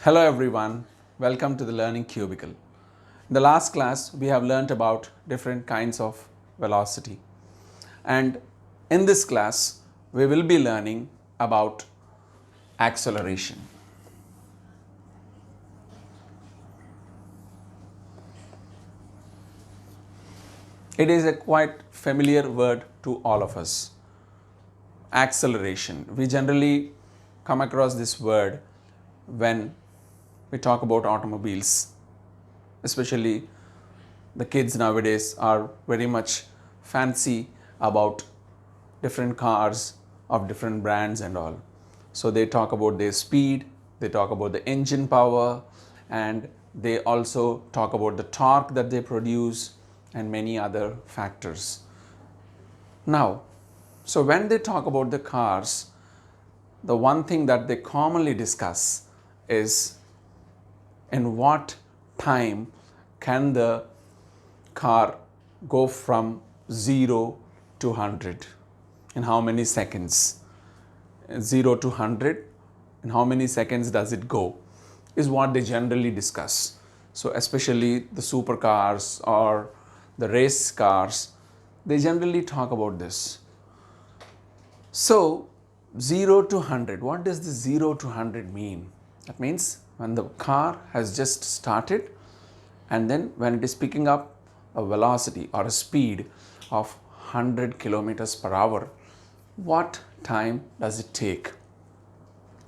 Hello everyone, welcome to the Learning Cubicle. In the last class, we have learnt about different kinds of velocity. And in this class, we will be learning about acceleration. It is a quite familiar word to all of us. Acceleration. We generally come across this word when we talk about automobiles, especially the kids nowadays are very much fancy about different cars of different brands and all. So they talk about their speed, they talk about the engine power, and they also talk about the torque that they produce and many other factors. Now, so when they talk about the cars, the one thing that they commonly discuss is in what time can the car go from 0 to 100? In how many seconds? 0 to 100, in how many seconds does it go? Is what they generally discuss. So especially the supercars or the race cars, they generally talk about this. So 0 to 100, what does the 0 to 100 mean? That means when the car has just started and then when it is picking up a velocity or a speed of 100 kilometers per hour, what time does it take?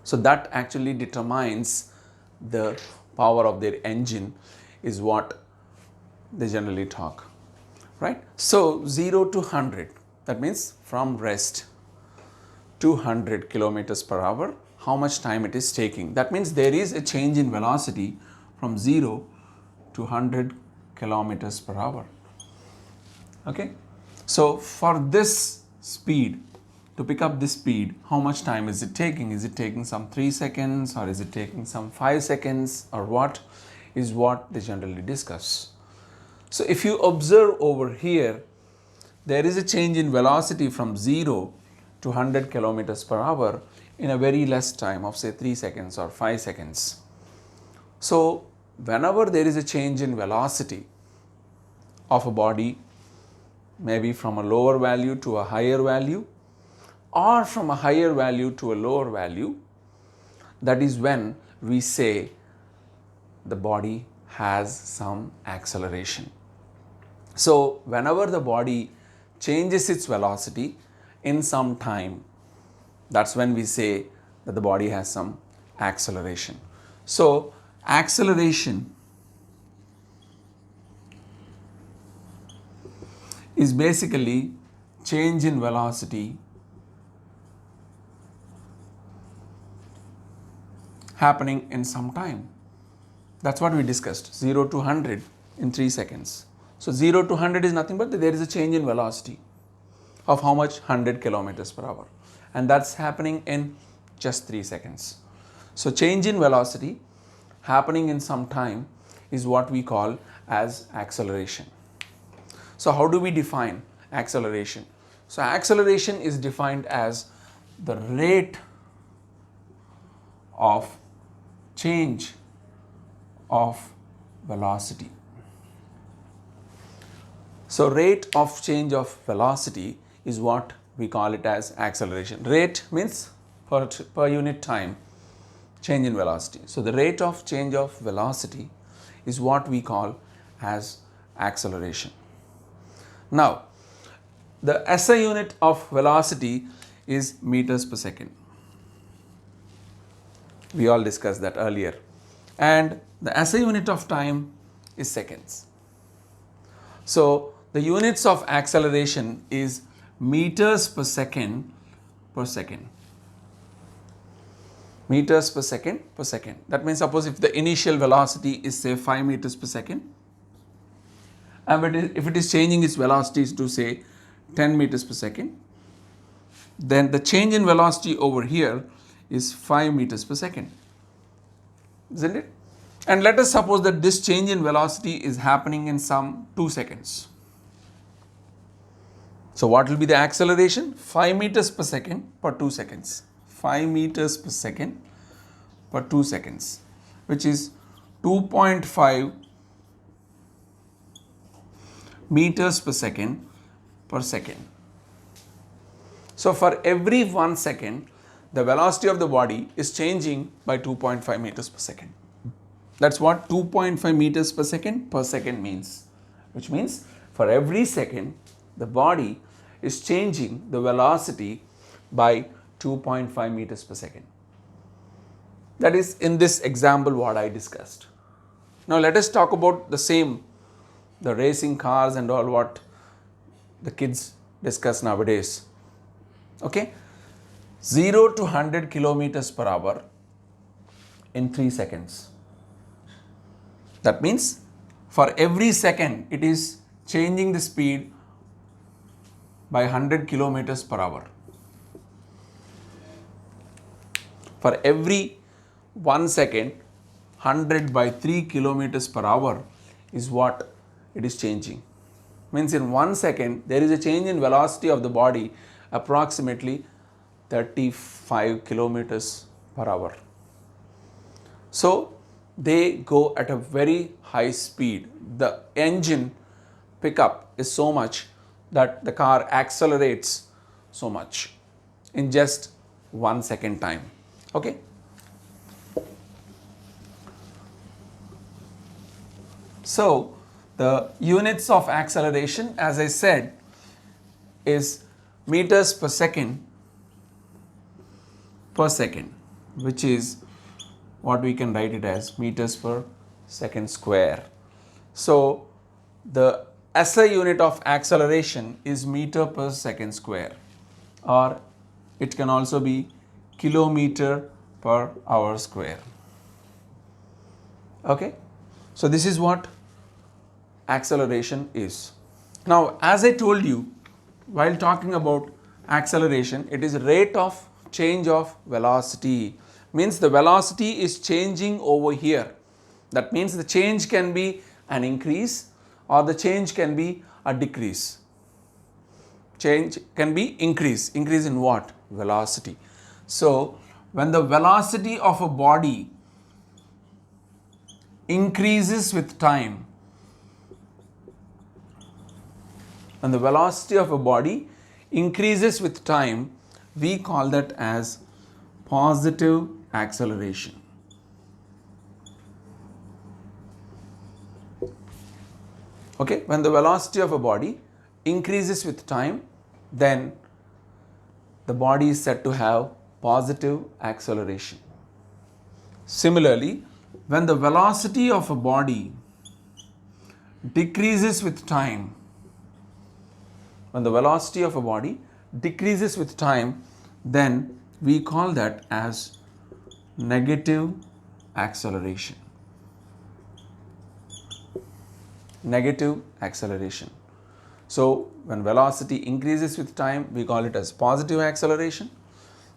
So that actually determines the power of their engine is what they generally talk, right? So 0 to 100, that means from rest to 100 kilometers per hour, how much time it is taking. That means there is a change in velocity from 0 to 100 kilometers per hour. Okay, so for this speed, to pick up this speed, how much time is it taking? Is it taking some 3 seconds or is it taking some 5 seconds or what is what they generally discuss. So if you observe over here, there is a change in velocity from 0 to 100 kilometers per hour in a very less time of say 3 seconds or 5 seconds. So whenever there is a change in velocity of a body, maybe from a lower value to a higher value or from a higher value to a lower value, that is when we say the body has some acceleration. So whenever the body changes its velocity in some time, that's when we say that the body has some acceleration. So acceleration is basically change in velocity happening in some time. That's what we discussed, 0 to 100 in 3 seconds. So 0 to 100 is nothing but there is a change in velocity of how much? 100 kilometers per hour. And that's happening in just 3 seconds. So change in velocity happening in some time is what we call as acceleration. So how do we define acceleration? So acceleration is defined as the rate of change of velocity. So rate of change of velocity is what we call it as acceleration. Rate means per unit time change in velocity. So the rate of change of velocity is what we call as acceleration. Now, the SI unit of velocity is meters per second. We all discussed that earlier. And the SI unit of time is seconds. So the units of acceleration is meters per second per second. Meters per second per second. That means suppose if the initial velocity is say 5 meters per second, and if it is changing its velocities to say 10 meters per second, then the change in velocity over here is 5 meters per second, isn't it? And let us suppose that this change in velocity is happening in some 2 seconds. So what will be the acceleration? 5 meters per second per 2 seconds. 5 meters per second per 2 seconds. which is 2.5 meters per second per second. So for every 1 second, the velocity of the body is changing by 2.5 meters per second. That's what 2.5 meters per second means, which means for every second, the body is changing the velocity by 2.5 meters per second. That is in this example what I discussed. Now let us talk about the racing cars and all what the kids discuss nowadays. Okay, 0 to 100 kilometers per hour in 3 seconds. That means for every second it is changing the speed by 100 kilometers per hour. For every 1 second, 100 by 3 kilometers per hour is what it is changing. Means in 1 second there is a change in velocity of the body approximately 35 kilometers per hour. So they go at a very high speed. The engine pickup is so much that the car accelerates so much in just 1 second time. Okay. So the units of acceleration, as I said, is meters per second, which is what we can write it as meters per second square. So the SI unit of acceleration is meter per second square, or it can also be kilometer per hour square. Okay, so this is what acceleration is. Now, as I told you, while talking about acceleration, it is rate of change of velocity. Means the velocity is changing over here. That means the change can be an increase or the change can be a decrease. Change can be increase. Increase in what? Velocity. So when the velocity of a body increases with time, when the velocity of a body increases with time, we call that as positive acceleration. Okay, when the velocity of a body increases with time, then the body is said to have positive acceleration. Similarly, when the velocity of a body decreases with time, then we call that as negative acceleration. Negative acceleration. So when velocity increases with time, we call it as positive acceleration,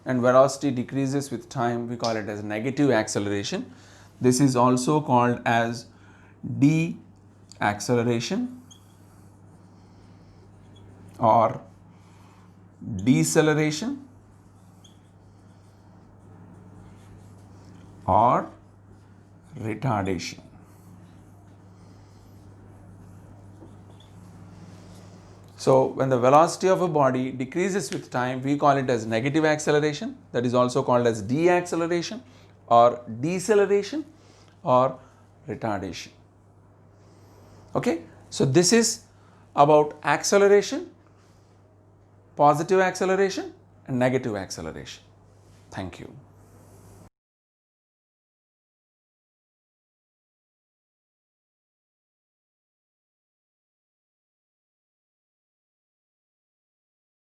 and velocity decreases with time, we call it as negative acceleration. This is also called as de-acceleration or deceleration or retardation. So when the velocity of a body decreases with time, we call it as negative acceleration. That is also called as de-acceleration or deceleration or retardation. Okay, so this is about acceleration, positive acceleration and negative acceleration. Thank you.